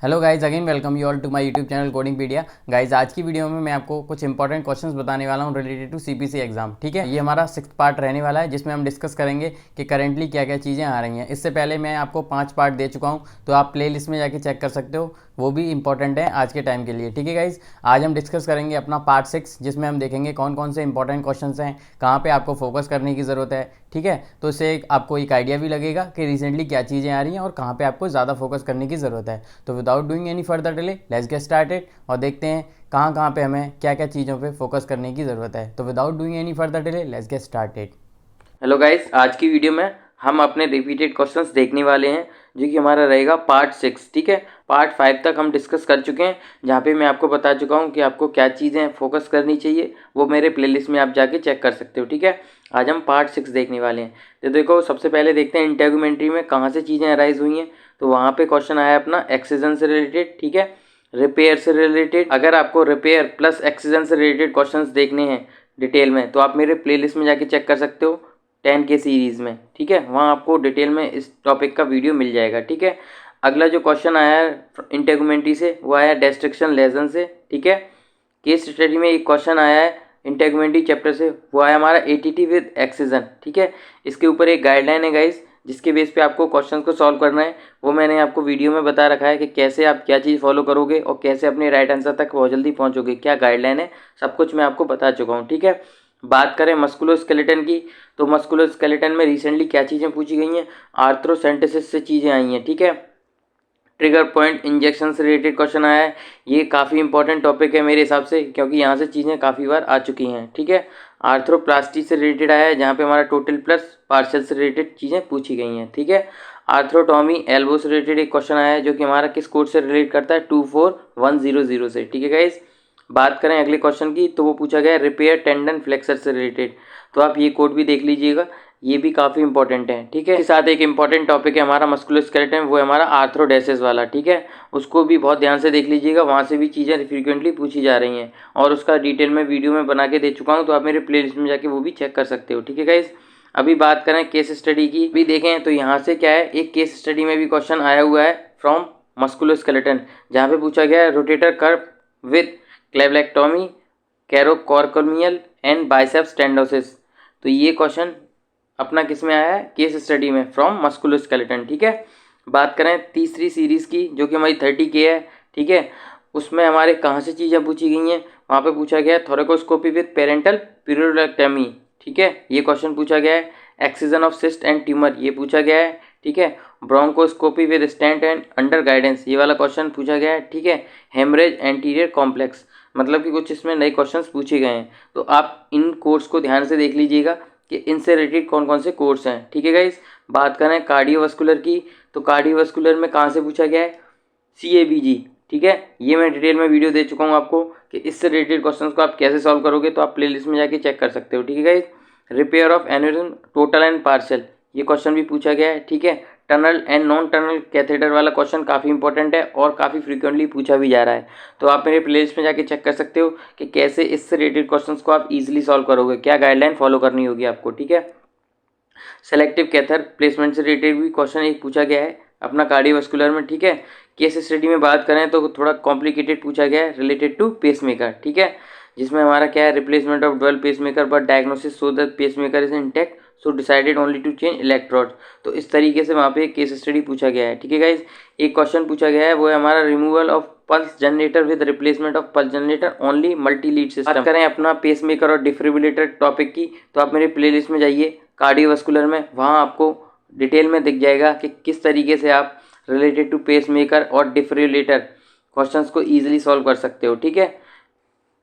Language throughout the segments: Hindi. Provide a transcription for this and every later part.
Hello guys, again welcome you all to my YouTube channel Codingpedia. Guys, आज की वीडियो में मैं आपको कुछ इंपॉर्टेंट क्वेश्चंस बताने वाला हूं रिलेटेड टू सीपीसी एग्जाम। ठीक है, ये हमारा 6th पार्ट रहने वाला है जिसमें हम डिस्कस करेंगे कि करंटली क्या क्या चीज़ें आ रही हैं। इससे पहले मैं आपको 5 पार्ट दे चुका हूं, तो आप प्ले लिस्ट में जाके चेक कर सकते हो, वो भी इंपॉर्टेंट है आज के टाइम के लिए। ठीक है गाइज, आज हम डिस्कस करेंगे अपना पार्ट 6 जिसमें हम देखेंगे कौन कौन से इंपॉर्टेंट क्वेश्चन हैं, कहाँ पर आपको फोकस करने की ज़रूरत है। ठीक है, तो इससे आपको एक आइडिया भी लगेगा कि रिसेंटली क्या चीज़ें आ रही हैं और कहाँ पे आपको ज़्यादा फोकस करने की ज़रूरत है। तो without doing any further delay, let's get started और देखते हैं कहाँ कहाँ पे हमें क्या क्या चीज़ों पे फोकस करने की ज़रूरत है। तो without doing any further delay, let's get started. Hello guys, आज की वीडियो में हम अपने रिपीटेड क्वेश्चंस देखने वाले हैं जो कि हमारा रहेगा पार्ट 6। ठीक है, पार्ट 5 तक हम डिस्कस कर चुके हैं जहाँ पे मैं आपको बता चुका हूँ कि आपको क्या चीज़ें फोकस करनी चाहिए, वो मेरे प्लेलिस्ट में आप जाके चेक कर सकते हो। ठीक है, आज हम पार्ट 6 देखने वाले हैं। तो देखो, सबसे पहले देखते हैं इंटेगुमेंट्री में कहाँ से चीज़ें अराइज हुई हैं। तो वहाँ पे क्वेश्चन आया अपना एक्सीजन से रिलेटेड। ठीक है, रिपेयर से रिलेटेड। अगर आपको रिपेयर प्लस एक्सीजन से रिलेटेड क्वेश्चंस देखने हैं डिटेल में, तो आप मेरे प्लेलिस्ट में जाके चेक कर सकते हो 10 के सीरीज़ में। ठीक है, वहाँ आपको डिटेल में इस टॉपिक का वीडियो मिल जाएगा। ठीक है, अगला जो क्वेश्चन आया है इंटेगुमेंट्री से, वो आया डिस्ट्रक्शन लेसन से। ठीक है, केस स्टडी में एक क्वेश्चन आया है इंटेगुमेंट्री चैप्टर से, वो आया हमारा एटीटी विद एक्सीजन। ठीक है, इसके ऊपर एक गाइडलाइन है गाइस, जिसके बेस पे आपको क्वेश्चन को सॉल्व करना है। वो मैंने आपको वीडियो में बता रखा है कि कैसे आप क्या चीज़ फॉलो करोगे और कैसे अपने राइट आंसर तक बहुत जल्दी पहुंचोगे, क्या गाइडलाइन है, सब कुछ मैं आपको बता चुका हूँ। ठीक है, बात करें मस्कुलोस्केलेटन की, तो मस्कुलोस्केलेटन में रिसेंटली क्या चीज़ें पूछी गई हैं, आर्थ्रोसेंटेसिस से चीज़ें आई हैं। ठीक है, ट्रिगर पॉइंट इंजेक्शन से रिलेटेड क्वेश्चन आया है। ये काफ़ी इंपॉर्टेंट टॉपिक है मेरे हिसाब से, क्योंकि यहाँ से चीज़ें काफ़ी बार आ चुकी हैं। ठीक है, आर्थ्रोप्लास्टी से रिलेटेड आया है, जहाँ पे हमारा टोटल प्लस पार्शियल से रिलेटेड चीज़ें पूछी गई हैं। ठीक है, आर्थ्रोटॉमी एल्बो से रिलेटेड एक क्वेश्चन आया है जो कि हमारा किस कोड से रिलेट करता है, 24100 से। ठीक है गाइस, बात करें अगले क्वेश्चन की, तो वो पूछा गया रिपेयर टेंडन फ्लेक्सर से रिलेटेड। तो आप ये कोड भी देख लीजिएगा, ये भी काफ़ी इंपॉर्टेंट है। ठीक है, इसके साथ एक इंपॉर्टेंट टॉपिक है हमारा मस्कुलोस्केलेटन, वो है हमारा आर्थ्रोडेसिस वाला। ठीक है, उसको भी बहुत ध्यान से देख लीजिएगा, वहाँ से भी चीज़ें फ्रीक्वेंटली पूछी जा रही हैं और उसका डिटेल में वीडियो में बना के दे चुका हूँ, तो आप मेरे प्लेलिस्ट में जाके वो भी चेक कर सकते हो। ठीक है गाइज, अभी बात करें केस स्टडी की, भी देखें तो यहाँ से क्या है, एक केस स्टडी में भी क्वेश्चन आया हुआ है फ्रॉम मस्कुलोस्केलेटन, जहाँ पे पूछा गया है rotator cuff with clavicectomy coracoacromial and biceps tenodesis. तो ये क्वेश्चन अपना किस में आया है, केस स्टडी में फ्रॉम मस्कुलोस्केलेटन। ठीक है, बात करें तीसरी सीरीज़ की जो कि हमारी 30K है। ठीक है, उसमें हमारे कहाँ से चीज़ें पूछी गई हैं, वहाँ पे पूछा गया है थोरेकोस्कोपी विद पेरेंटल पीरियोडेक्टमी। ठीक है, ये क्वेश्चन पूछा गया है। Excision of cyst and tumour, ये पूछा गया है। ठीक है, bronchoscopy with stent and under guidance, ये वाला क्वेश्चन पूछा गया है। ठीक है, हेमरेज एंटीरियर कॉम्प्लेक्स, मतलब कि कुछ इसमें नए क्वेश्चंस पूछे गए हैं, तो आप इन कोर्स को ध्यान से देख लीजिएगा कि इनसे रिलेटेड कौन कौन से कोर्स हैं। ठीक है गाइस, बात करें कार्डियोवास्कुलर की, तो कार्डियोवास्कुलर में कहाँ से पूछा गया है, CABG। ठीक है, ये मैं डिटेल में वीडियो दे चुका हूँ आपको कि इससे रिलेटेड क्वेश्चंस को आप कैसे सॉल्व करोगे, तो आप प्लेलिस्ट में जाके चेक कर सकते हो। ठीक है guys, repair of aneurysm total and partial, ये क्वेश्चन भी पूछा गया है। ठीक है, tunnel and non tunnel catheter वाला क्वेश्चन काफ़ी इंपॉर्टेंट है और काफ़ी फ्रीक्वेंटली पूछा भी जा रहा है, तो आप मेरे प्लेलिस्ट में जाके चेक कर सकते हो कि कैसे इससे रिलेटेड क्वेश्चंस को आप इजीली सॉल्व करोगे, क्या गाइडलाइन फॉलो करनी होगी आपको। ठीक है, सेलेक्टिव कैथर प्लेसमेंट से रिलेटेड भी क्वेश्चन एक पूछा गया है अपना कार्डियोवास्कुलर में। ठीक है, केस स्टडी में बात करें तो थोड़ा कॉम्प्लिकेटेड पूछा गया है रिलेटेड टू पेसमेकर। ठीक है, जिसमें हमारा क्या है, replacement of dual pacemaker but diagnosis so that pacemaker is intact so decided only to change electrode. तो इस तरीके से वहाँ पे एक केस स्टडी पूछा गया है। ठीक है गाइज, एक क्वेश्चन पूछा गया है, वो है हमारा removal of pulse generator with replacement of pulse generator only multi lead system. बात करें अपना पेसमेकर और डिफिब्रिलेटर टॉपिक की, तो आप मेरे प्लेलिस्ट में जाइए कार्डियोवास्कुलर में, वहाँ आपको डिटेल में दिख जाएगा कि किस तरीके से आप रिलेटेड टू पेसमेकर और डिफिब्रिलेटर क्वेश्चंस को ईजिली सॉल्व कर सकते हो। ठीक है,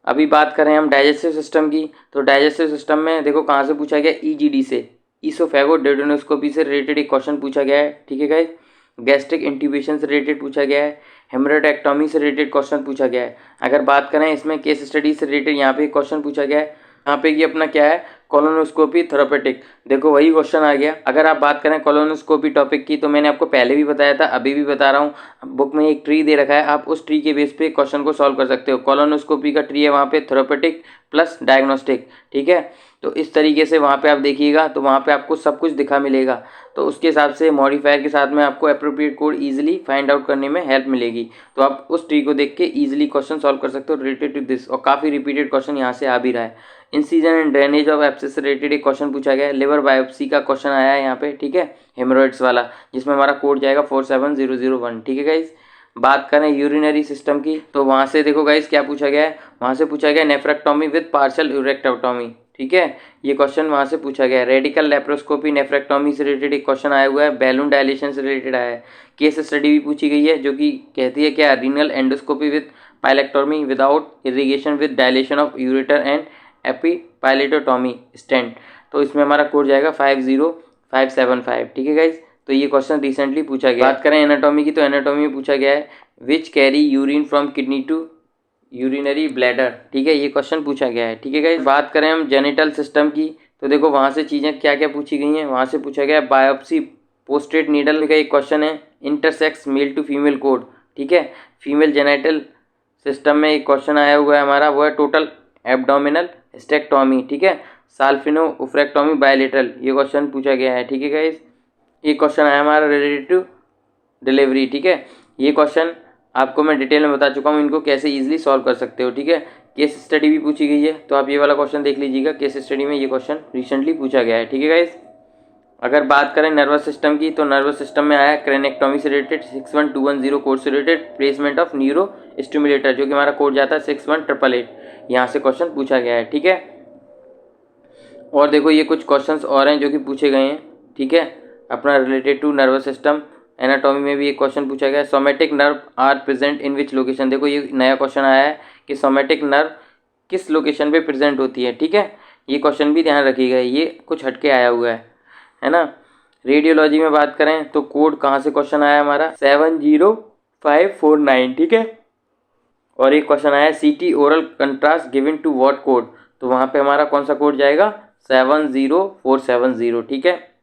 अभी बात करें हम डाइजेस्टिव सिस्टम की, तो डाइजेस्टिव सिस्टम में देखो कहाँ से पूछा गया, EGD से, ईसोफेगो डेडोनोस्कोपी से रिलेटेड एक क्वेश्चन पूछा गया है। ठीक है गाइस, गैस्ट्रिक इंट्यूबेशन से रिलेटेड पूछा गया है, हेमरेटेक्टोमी से रिलेटेड क्वेश्चन पूछा गया है। अगर बात करें इसमें केस स्टडी से रिलेटेड, यहाँ पे एक क्वेश्चन पूछा गया है, यहाँ पे ये अपना क्या है, कोलोनोस्कोपी थेरापेटिक। देखो वही क्वेश्चन आ गया। अगर आप बात करें कोलोनोस्कोपी टॉपिक की, तो मैंने आपको पहले भी बताया था, अभी भी बता रहा हूँ, बुक में एक ट्री दे रखा है, आप उस ट्री के बेस पे क्वेश्चन को सॉल्व कर सकते हो। कोलोनोस्कोपी का ट्री है वहाँ पे थेरापेटिक प्लस डायग्नोस्टिक, ठीक है। तो इस तरीके से वहाँ पे आप देखिएगा तो वहाँ पे आपको सब कुछ दिखा मिलेगा। तो उसके हिसाब से मॉडिफायर के साथ में आपको appropriate code easily find out करने में हेल्प मिलेगी। तो आप उस ट्री को देख के इजीली क्वेश्चन सॉल्व कर सकते हो रिलेटेड टू दिस, और काफ़ी रिपीटेड क्वेश्चन यहाँ से आ भी रहा है। Incision and drainage of abscess से रिलेटेड एक क्वेश्चन पूछा गया है। लिवर बायोप्सी का क्वेश्चन आया है यहाँ पे, ठीक है, हेमोरॉइड्स वाला, जिसमें हमारा कोड जाएगा 47001, ठीक है गाइज। बात करें यूरिनरी सिस्टम की तो वहाँ से देखो गाइज क्या पूछा गया है, वहाँ से पूछा गया नेफ्रेक्टोमी विद पार्शियल यूरेक्टोमी, ठीक है, ये क्वेश्चन वहाँ से पूछा गया है। रेडिकल लेप्रोस्कोपी नेफ्रेक्टोमी से रिलेटेड एक क्वेश्चन आया हुआ है। बैलून डायलेशन से रिलेटेड आया है। केस स्टडी भी पूछी गई है जो कि कहती है क्या, renal endoscopy with pyelectomy without irrigation with dilation of ureter and epipyelotomy stent. तो इसमें हमारा कोड जाएगा 50575, ठीक है गाइज। तो ये क्वेश्चन रिसेंटली पूछा गया। बात करें एनाटॉमी की तो एनाटॉमी में पूछा गया है which carry urine from kidney to urinary bladder, ठीक है, ये क्वेश्चन पूछा गया है, ठीक है गाइस। बात करें हम जेनिटल सिस्टम की तो देखो वहाँ से चीज़ें क्या क्या पूछी गई हैं। वहाँ से पूछा गया है बायोप्सी पोस्टेड नीडल का एक क्वेश्चन है। Intersex male to female code, ठीक है। फीमेल जेनिटल सिस्टम में एक क्वेश्चन आया हुआ है हमारा, वो है टोटल एब्डोमिनल हिस्टेक्टोमी, ठीक है। साल्फिनो उफ्रेक्टोमी बायलेटरल, ये क्वेश्चन पूछा गया है, ठीक है गाइस। ये क्वेश्चन आया हमारा रिलेटेड टू डिलीवरी, ठीक है। ये क्वेश्चन आपको मैं डिटेल में बता चुका हूँ इनको कैसे इजीली सॉल्व कर सकते हो, ठीक है। केस स्टडी भी पूछी गई है तो आप ये वाला क्वेश्चन देख लीजिएगा। केस स्टडी में ये क्वेश्चन रिसेंटली पूछा गया है, ठीक है गाइस। अगर बात करें नर्वस सिस्टम की तो नर्वस सिस्टम में आया क्रेनेक्टोमी से रिलेटेड 61210 कोड से related placement of neuro stimulator, जो कि हमारा कोड जाता है 61888, यहाँ से क्वेश्चन पूछा गया है, ठीक है। और देखो ये कुछ क्वेश्चंस और हैं जो कि पूछे गए हैं, ठीक है, अपना related to nervous system. Anatomy में भी एक क्वेश्चन पूछा गया है, somatic nerve are present in which location. देखो ये नया क्वेश्चन आया है कि सोमेटिक नर्व किस लोकेशन पे प्रेजेंट होती है, ठीक है। ये क्वेश्चन भी ध्यान रखिएगा, ये कुछ हटके आया हुआ है ना। रेडियोलॉजी में बात करें तो कोड कहाँ से क्वेश्चन आया हमारा 70549, ठीक है। और एक क्वेश्चन आया CT oral contrast given to what code, तो वहाँ पे हमारा कौन सा कोड जाएगा 70470, ठीक है।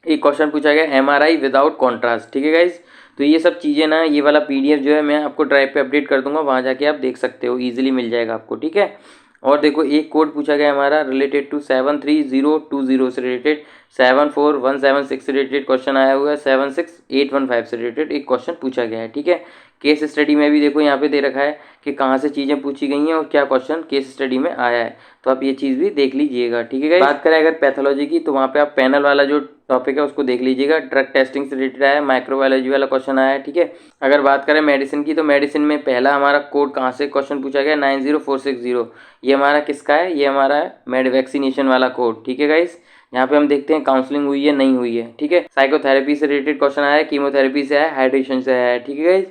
एक क्वेश्चन पूछा गया एमआरआई विदाउट कॉन्ट्रास्ट, ठीक है गाइज। तो ये सब चीज़ें ना, ये वाला पीडीएफ जो है मैं आपको ड्राइव पे अपडेट कर दूंगा, वहाँ जाके आप देख सकते हो, इजीली मिल जाएगा आपको, ठीक है। और देखो एक कोड पूछा गया हमारा रिलेटेड टू 73020 से रिलेटेड, 74176 से रिलेटेड क्वेश्चन आया हुआ है, 76815 से रिलेटेड एक क्वेश्चन पूछा गया है, ठीक है। केस स्टडी में भी देखो यहाँ पे दे रखा है कि कहाँ से चीज़ें पूछी गई हैं और क्या क्वेश्चन केस स्टडी में आया है, तो आप ये चीज़ भी देख लीजिएगा, ठीक है। बात करें अगर पैथोलॉजी की तो वहाँ पे आप पैनल वाला जो टॉपिक है उसको देख लीजिएगा। ड्रग टेस्टिंग से रिलेटेड आया है, माइक्रोबायोलॉजी वाला क्वेश्चन आया है, ठीक है। अगर बात करें मेडिसिन की तो मेडिसिन में पहला हमारा कोड कहाँ से क्वेश्चन पूछा गया 90460, ये हमारा किसका है, ये हमारा है मेड वैक्सीनेशन वाला कोड, ठीक है गाइस। यहाँ पे हम देखते हैं काउंसलिंग हुई है नहीं हुई है, ठीक है। साइकोथेरेपी से रिलेटेड क्वेश्चन आया है, कीमोथेरेपी से आया है, हाइड्रेशन से आया है, ठीक है गाइस।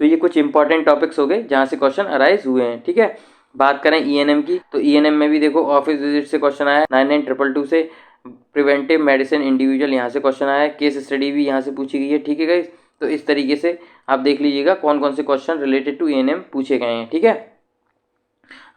तो ये कुछ इंपॉर्टेंट टॉपिक्स हो गए जहाँ से क्वेश्चन अराइज हुए हैं, ठीक है। बात करें ईएनएम की तो ईएनएम में भी देखो ऑफिस विजिट से क्वेश्चन आया है, 99222 से प्रिवेंटिव मेडिसिन इंडिविजुअल यहाँ से क्वेश्चन आया है, केस स्टडी भी यहाँ से पूछी गई है, ठीक है गाइस। तो इस तरीके से आप देख लीजिएगा कौन कौन से क्वेश्चन रिलेटेड टू ईएनएम पूछे गए हैं, ठीक है।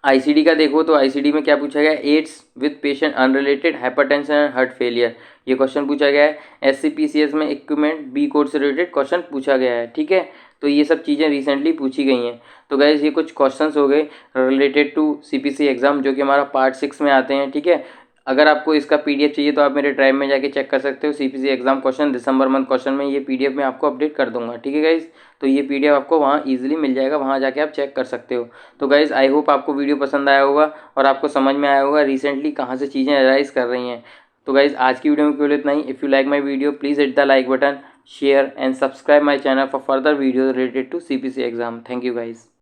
आईसीडी का देखो तो आईसीडी में क्या पूछा गया, AIDS with patient unrelated hypertension and heart failure, ये क्वेश्चन पूछा गया है। एससीपीसीएस में इक्विपमेंट बी कोड से रिलेटेड क्वेश्चन पूछा गया है, ठीक है। तो ये सब चीज़ें रिसेंटली पूछी गई हैं। तो गाइस ये कुछ क्वेश्चंस हो गए रिलेटेड टू सीपीसी एग्जाम जो कि हमारा पार्ट 6 में आते हैं, ठीक है। अगर आपको इसका पीडीएफ चाहिए तो आप मेरे ड्राइव में जाके चेक कर सकते हो। सीपीसी एग्जाम क्वेश्चन दिसंबर मंथ क्वेश्चन में ये पीडीएफ में आपको अपडेट कर दूंगा, ठीक है गाइज। तो ये पीडीएफ आपको वहाँ इजीली मिल जाएगा, वहाँ जाके आप चेक कर सकते हो। तो गाइज आई होप आपको वीडियो पसंद आया होगा और आपको समझ में आया होगा रिसेंटली कहाँ से चीज़ें अराइज कर रही हैं। तो गाइज आज की वीडियो में केवल इतना ही। If you like my video please hit the like button, share and subscribe my channel for further videos related to CPC exam. Thank you guys.